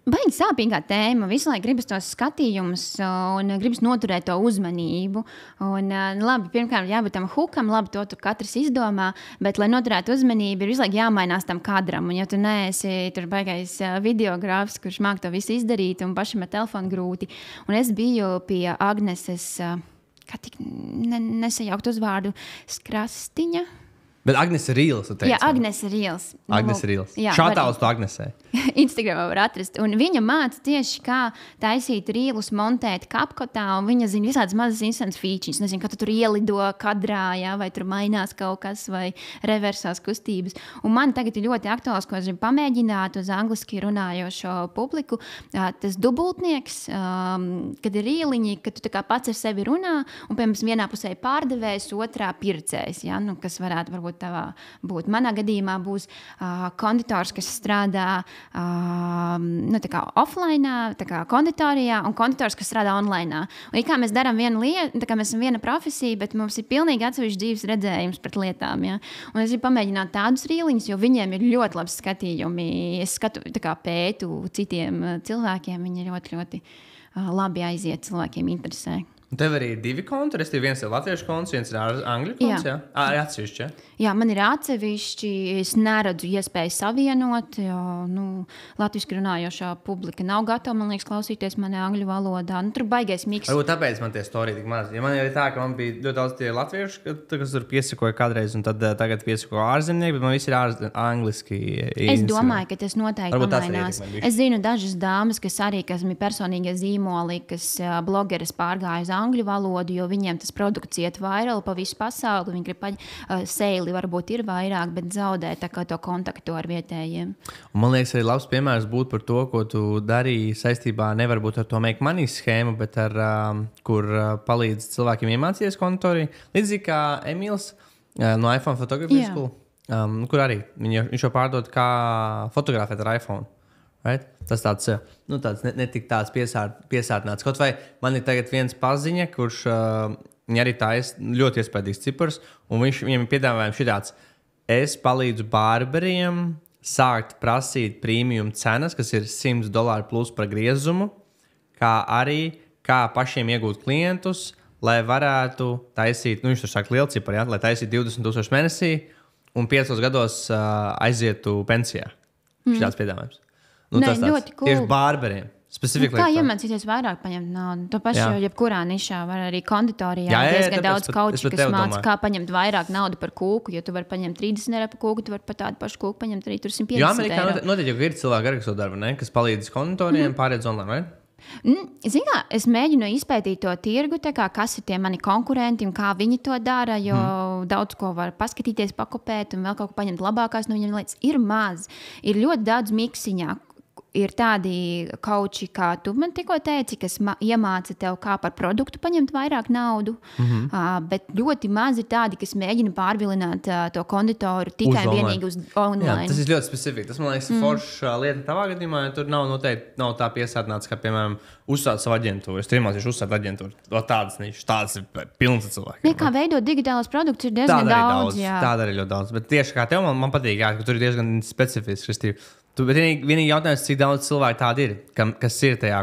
Baigi sāpīgā tēma. Visu laiku gribas tos skatījumus un gribas noturēt to uzmanību. Un, labi, pirmkārt, jābūt tam hukam, labi, to katrs izdomā, bet, lai noturētu uzmanību, ir visu laiku jāmainās tam kadram. Un, ja tu neesi tur baigais videogrāfs, kurš māk to visu izdarīt un pašam ar telefonu grūti. Un es biju pie Agneses, kā tik nesajaukt uzvārdu, Skrastiņa. Bet Agnes ir Rīls, tu teici? Jā, Agnes ir Rīls. Agnes ir Rīls. Šātāls tu Agnesē. Instagramā var atrast. Un viņa māca tieši, kā taisīt rīlus, montēt kapkotā, un viņa zina visādas mazas instants features. Nezinu, kā tu tur ielido kadrā, jā, vai tur mainās kaut kas, vai reversās kustības. Un man tagad ir ļoti aktuāls, ko es gribu pamēģināt uz angliski runājošo publiku. Tas dubultnieks, kad ir rīliņi, kad tu tā kā pats ar sevi runā, un, piemēram, vienā pusē paردevējs, otrā pircējs, jā, kas varētu varbūt tavā būt. Manā gadījumā būs konditors, kas strādā tā kā offline, tā kā konditorijā, un konditors, kas strādā online. Un kā mēs darām vienu lietu, tā kā mēs esam viena profesija, bet mums ir pilnīgi atsevišķs dzīves redzējums pret lietām. Ja? Un es gribu pamēģināt tādus rīliņus, jo viņiem ir ļoti labs skatījumi. Es pētu citiem cilvēkiem, viņi ļoti, ļoti labi aiziet, cilvēkiem interesē. Un tev arī ir 2 konti, viens ir latviešu konts, viens ir angļu konts, jā? Arī atsevišķi, jā? Jā, man ir atsevišķi, es neredzu iespēju savienot, jo, latviski runājošā publika nav gatava, man liekas, klausīties mani angļu valodā. Tur baigais miks. Varbūt tāpēc man tie storija tik maz. Ja man jau ir tā, ka man bija ļoti daudz tie latviešu, kas tur piesakoja kādreiz, un tad tagad piesako ārzemnieki, bet man visi ir angliski. Es domāju, ka tas noteikti pamainās. Es zinu dažas dāmas, kas ir personīgie zīmoli, kas blogeres pārgāja uz angļu valodu, jo viņiem tas produkts iet vairāk pa visu pasauli. Viņi grib sēli, varbūt ir vairāk, bet zaudē tā kā to kontaktu ar vietējiem. Un man liekas, arī labs piemērs būtu par to, ko tu darīji saistībā nevar būt ar to make money schēmu, bet ar kur palīdz cilvēkiem iemācīties konditoriju. Līdzīgi kā Emīls no iPhone Photography School, kur arī viņš jau pārdod kā fotografēt ar iPhone. Right? Tas tāds, tāds ne tik tāds piesātināts. Kaut vai man ir tagad viens paziņa, kurš arī tā ļoti iespaidīgs cipars, un viņam ir piedāvājums šitāds. Es palīdzu barberiem sākt prasīt premium cenas, kas ir $100 plus par griezumu, kā arī kā pašiem iegūt klientus, lai varētu taisīt, viņš tur saka lielu ciparu, lai taisītu 20,000 mēnesī un 5 gados aizietu pensijā. Šitāds piedāvājums. Tas ļoti cool. Tieši barberiem. Kā iemācīties vairāk paņemt naudu? To pašu jebkurā nišā var arī konditorijā. Diezgan daudz kauči, kas māca, kā paņemt vairāk naudu par kūku. Jo tu vari paņemt 30 eiro par kūku, tu vari par tādu pašu kūku paņemt arī 150 eiro. Jā, Amerikā noteikti ir cilvēki ar šo darbu, ne? Kas palīdz konditoriem pāriet online, vai? Zini kā, es mēģinu izpētīt to tirgu, kas ir tie mani konkurenti un kā viņi to dara, jo daudz ko var paskatīties, pakopēt un vēl kaut ko paņemt labākās no viņiem lietas. Ir maz. Ir ļoti daudz miksiņā. Ir tādi kauči, kā tu man tikko teici, kas iemāca tev, kā par produktu paņemt vairāk naudu, bet ļoti maz ir tādi, kas mēģina pārvilināt to konditoru tikai vienīgi uz online. Jā, tas ir ļoti specifiski. Tas, man liekas, forša lieta tavā gadījumā, jo tur nav tā piesātināts, kā, piemēram, uzsākt savu aģentūru. Es tur iemācīšu uzsākt aģentūru. Tādas nišas, tādas ir pilnas cilvēki. Kā veidot digitālos produktus ir diezgan daudz. Tāda arī ļoti daudz. Bet tieši kā tev, man patīk, ka tur ir diezgan specifiski. Bet vienīgi jautājums, cik daudz cilvēku tādi ir, kas ir tajā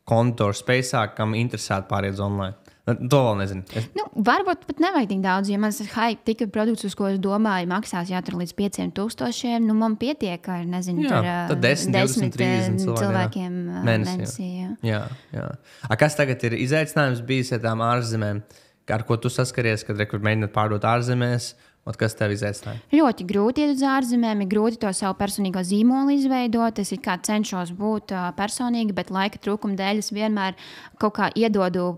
kontoru spēcā, kam interesēti pāriet uz online. To vēl nezinu. Varbūt pat nevajag tik daudz, ja man tika produkts, uz ko es domāju, maksās tur līdz 5,000. Man pietiek, ka ir, nezinu, tur 10, 20, 30 cilvēkiem mēnesī. Jā. Kas tagad ir izaicinājums bijis ar tām ārzemēm? Ar ko tu saskaries, kad mēģināt pārdot ārzemēs? Kas tev izaicināja? Ļoti grūti iet uz ārzemēm, ir grūti to savu personīgo zīmolu izveidot. Es cenšos būt personīgi, bet laika trūkuma dēļ es vienmēr kaut kā iedodu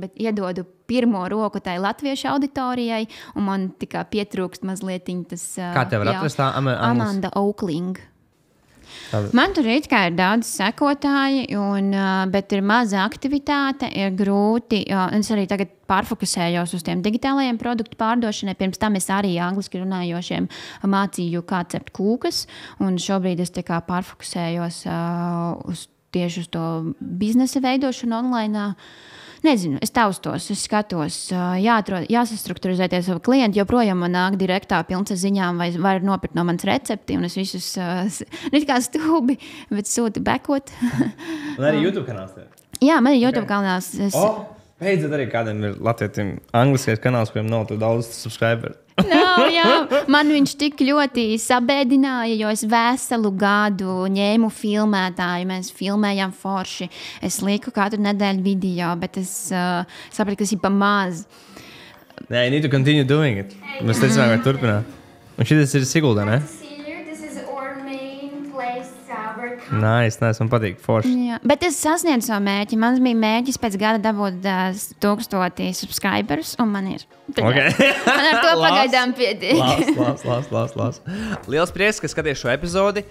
bet iedodu pirmo roku tai latviešu auditorijai, un man tikai pietrūkst mazliet tas. Kā tev var atrast tā? Amanda Oakling. Man tur ir daudz sekotāji, bet ir maza aktivitāte, ir grūti. Es arī tagad pārfokusējos uz tiem digitālajiem produktu pārdošanai. Pirms tam es arī angliski runājošiem mācīju, kā cept kūkas, un šobrīd es pārfokusējos tieši uz to biznesa veidošanu online. Nezinu, es taustos, es skatos, jāsastrukturizēties savu klientu, joprojām man nāk direktā pilns ar ziņām, vai var nopirkt no manas recepti, un es visus, kā stūbi, bet sūti bekot. Un arī YouTube kanāls tev? Jā, man ir YouTube kanāls. Beidzot arī kādam ir latvietim angliskais kanāls, kuriem nav tik daudz subscriberu. Man viņš tik ļoti sabēdināja, jo es veselu gadu ņēmu filmētāju, mēs filmējām forši. Es lieku katru nedēļu video, bet es sapratu, ka tas ir pa maz. You need to continue doing it. Mēs teicām, vai turpināt. Un šitas ir Siguldā, ne? Nice, man patīk forši. Jā, bet es sasniedzu savu mērķi. Man bija mērķis pēc gada dabūt 1000 subscriberus, un man ir. Okay. Man ar to pagaidām pietiek. Lās. Liels prieks, ka skaties šo epizodi.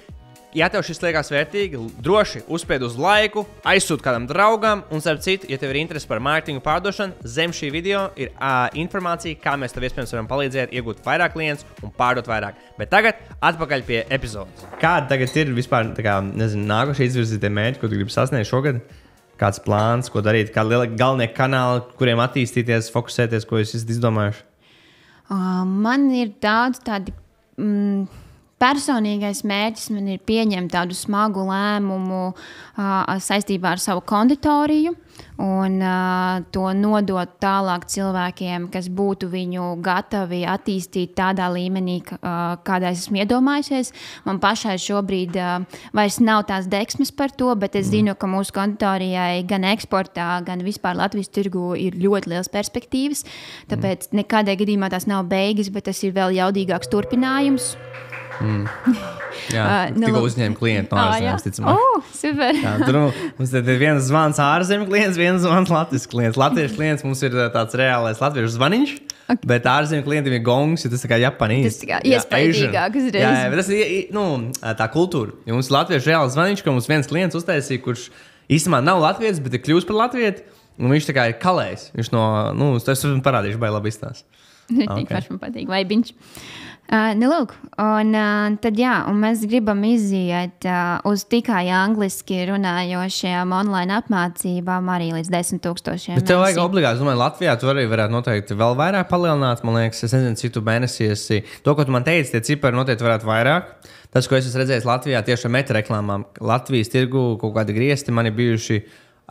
Ja tev šis liekas vērtīgi, droši uzspied uz laiku, aizsūt kādam draugam, un starp citu, ja tev ir interesi par mārketingu pārdošanu, zem šī video ir informācija, kā mēs tev iespējams varam palīdzēt iegūt vairāk klientus un pārdot vairāk. Bet tagad atpakaļ pie epizodes. Kāda tagad ir vispār, nākošie izvirzītie mērķi, ko tu gribi sasniegt šogad? Kāds plāns, ko darīt, kādi galvenie kanāli, kuriem attīstīties, fokusēties, ko jūs esat izdomājuši? Man ir daudz tādi... Personīgais mērķis man ir pieņemt tādu smagu lēmumu saistībā ar savu konditoriju un to nodot tālāk cilvēkiem, kas būtu viņu gatavi attīstīt tādā līmenī, kādā es esmu iedomājusies. Man pašai šobrīd vairs nav tās deksmes par to, bet es zinu, ka mūsu konditorijai gan eksportā, gan vispār Latvijas tirgu ir ļoti liels perspektīvas. Tāpēc nekādā gadījumā tās nav beigas, bet tas ir vēl jaudīgāks turpinājums. Tikko uzņēma klientu no ārzemēs, ticamāk. Super. Jā, tur mums ir viens zvans ārzemju klients, viens zvans latviešu klients. Latviešu klients mums ir tāds reālais latviešu zvaniņš, bet ārzemju klientiem ir gongs, jo tas tā kā Japanīzes. Tas tā kā iespaidīgākas reizes. Jā, bet tas ir tā kultūra. Jo mums ir latviešu reāls zvaniņš, ko mums viens klients uztaisīja, kurš īstenībā nav latvietis, bet ir kļūst par latvieti. Un viņš tā kā ir kalējis. Viņš tas esmu parādījuši, baigi labi izstās. Tik paši man patīk, vaibiņš. Lūk, un tad un mēs gribam iziet uz tikai angliski runājošajām online apmācībām arī līdz 10,000. Bet tev vajag obligāti, domāju, Latvijā tu arī varētu noteikti vēl vairāk palielināt. Man liekas, es nezinu, cik tu mēnesī esi. To, ko tu man teici, tie cipari noteikti varētu vairāk. Tas, ko es esmu redzējis Latvijā tieši ar metareklāmām, Latvijas tirgu kaut kādi griezti man ir bijuši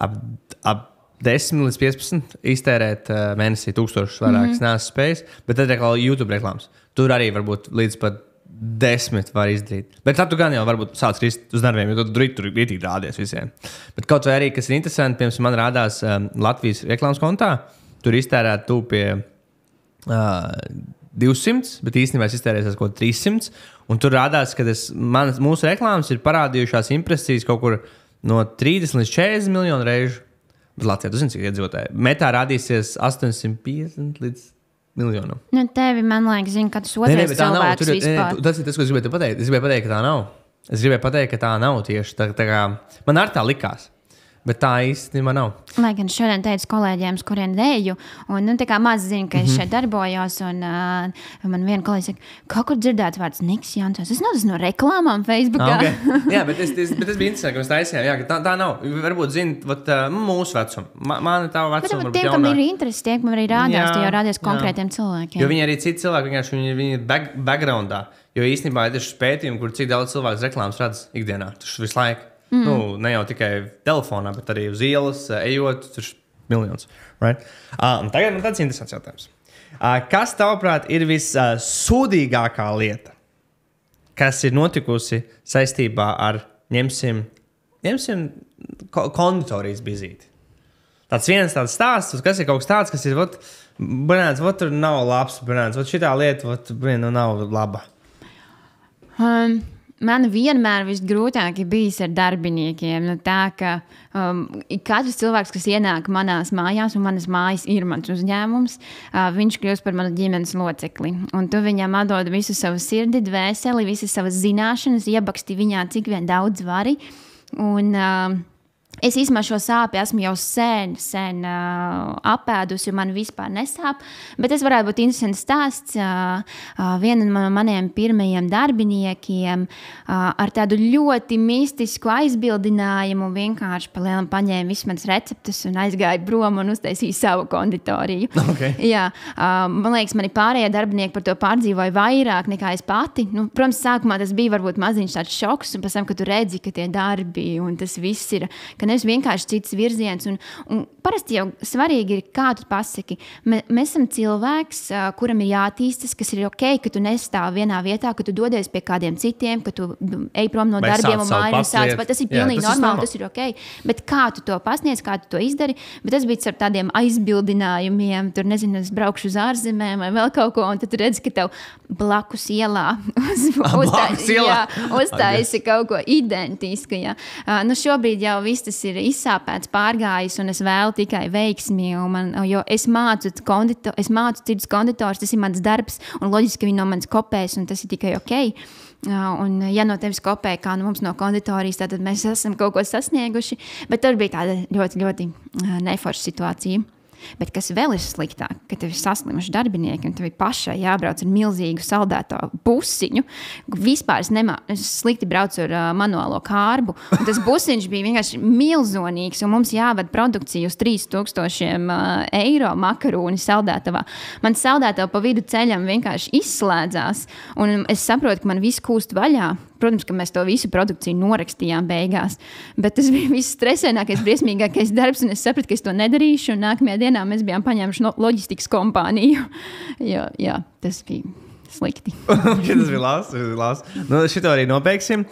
ap 10 līdz 15 iztērēt mēnesī 1000 vairāk. Es neesmu spējis, bet tad ir YouTube reklāmas. Tur arī varbūt līdz pat 10 var izdarīt. Bet tad tu gan jau varbūt sāc krist uz nerviem, jo tur rītīgi rādies visiem. Bet kaut vai arī, kas ir interesanti, piemēram, man rādās Latvijas reklāmas kontā, tur iztērēt tu pie 200, bet īstenībā es iztērēju kaut 300. Un tur rādās, ka mūsu reklāmas ir parādījušās impresijas kaut kur no 30 līdz 40 miljonu reižu. Bet Latvijā, tu zini, cik iedzīvotāji. Metā rādīsies 850 līdz miljonu. Nu, tevi, man liekas, zina, ka tas otrais cilvēks vispār. Tas ir tas, ko es gribēju pateikt. Es gribēju pateikt, ka tā nav. Es gribēju pateikt, ka tā nav tieši. Tā kā, man arī tā likās. Bet tā īstenībā nav. Lai gan šodien teicu kolēģiem, uz kurien eju, un tā kā maz zinu, ka es šeit darbojos, un man viena kolēģi saka, kaut kur dzirdēt vārds Niks Jansons. Es nav, tas no reklāmām Facebookā. Okay. Jā, bet tas bija interesanti, ka mēs taisījām. Jā, ka tā nav. Varbūt zini, mūsu vecumu. Man ir tā vecuma. Bet tiem, kam ir interesi, tiem, kam arī rādās, tu jau rādies konkrētiem cilvēkiem. Jo viņi arī citi cilvēki, vienkārši viņi ir backgroundā. Jo īstenībā ir tieši pētījumi, kur cik daudz cilvēks reklāmas redz ikdienā. Tas visu laiku. Ne jau tikai telefonā, bet arī uz ielas, ejot, tur miljonus. Right? Tagad man tāds interesants jautājums. Kas, tavuprāt, ir vissūdīgākā lieta, kas ir notikusi saistībā ar, ņemsim konditorijas vizīti? Tāds viens tāds stāsts, kas ir kaut kas tāds, kas ir, brāns, tur nav labs, brāns, šitā lieta, nav laba. Man vienmēr visgrūtāk ir bijis ar darbiniekiem. Tā, ka katrs cilvēks, kas ienāk manās mājās, un manas mājas ir mans uzņēmums, viņš kļūst par manu ģimenes locekli. Un tu viņam atdod visu savu sirdi, dvēseli, visas savas zināšanas, iebaksti viņā, cik vien daudz vari. Un es īstenībā šo sāpi esmu jau sen apēdusi, un man vispār nesāp. Bet tas varētu būt interesants stāsts. Viena no maniem pirmajiem darbiniekiem ar tādu ļoti mistisku aizbildinājumu vienkārši palielam paņēma visus manas receptus un aizgāja prom un uztaisīja savu konditoriju. Okay. Jā, man liekas, mani pārējie darbinieki par to pārdzīvoja vairāk nekā es pati. Protams, sākumā tas bija varbūt maziņš tāds šoks, un pēc tam, kad tu redzi, ka tie darbi un tas viss ir, ka nevis vienkārši cits virziens. Un parasti jau svarīgi ir, kā tu pasaki. Mēs esam cilvēks, kuram ir jātīstas, kas ir ok, ka tu nestāv vienā vietā, ka tu dodies pie kādiem citiem, ka tu ej prom no darbiem un māju un sāc. Tas ir pilnīgi normāli, tas ir ok. Bet kā tu to pasniedz, kā tu to izdari? Bet tas bija ar tādiem aizbildinājumiem. Tur, nezinu, es braukšu uz ārzemēm vai vēl kaut ko, un tad tu redzi, ka tev blakus ielā uztaisi kaut ko identisku. Jā. Šobrīd jau viss tas ir izsāpēts, pārgājis, un es vēlu tikai veiksmi, jo es mācu citus konditorus, tas ir mans darbs, un loģiski, ka viņi no manis kopēs, un tas ir tikai ok. Un ja no tevis kopē, kā mums no konditorijas, tad mēs esam kaut ko sasnieguši, bet tur bija tāda ļoti, ļoti neforša situācija. Bet kas vēl ir sliktāk, ka tev ir saslimuši darbinieki un tev ir pašai jābrauc ar milzīgu saldēto busiņu. Vispār es slikti braucu ar manuālo kārbu. Un tas busiņš bija vienkārši milzonīgs, un mums jāved produkcija uz 3000 eiro makarūni saldētavā. Man saldētava pa vidu ceļam vienkārši izslēdzās, un es saprotu, ka man viss kūst vaļā. Protams, ka mēs to visu produkciju norakstījām beigās, bet tas bija viss stresainākais, briesmīgākais darbs, un es sapratu, ka es to nedarīšu, un nākamajā dienā mēs bijām paņēmuši loģistikas kompāniju. Jā, tas bija slikti. Tas bija labs. Nu, šito arī nobeigsim.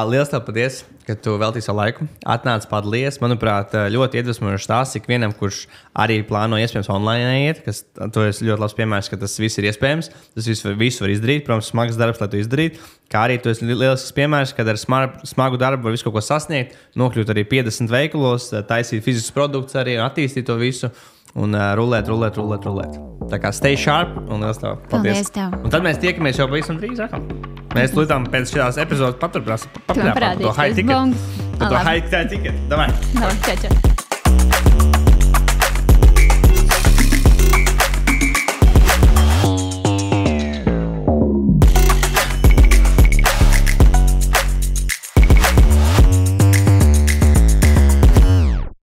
Liels tev paldies, ka tu veltīji savu laiku. Atnāc padalījies. Manuprāt, ļoti iedvesmojošs stāsts ikvienam, kurš arī plāno iespējams online iet, kas to ir ļoti labs piemērs, ka tas viss ir iespējams. Tas visu var izdarīt. Protams, smags darbs, lai to izdarītu. Kā arī tu esi lielisks piemērs, kad ar smagu darbu var visu kaut ko sasniegt, nokļūt arī 50 veikalos, taisīt fiziskus produktus arī, attīstīt to visu. Un rulēt. Tā kā stay sharp un liels tev. Paldies tev. Un tad mēs tiekamies jau pavisam drīz atkal. Mēs līdām pēc šīs epizodes paturpināsim to high ticket. Davai. Čau.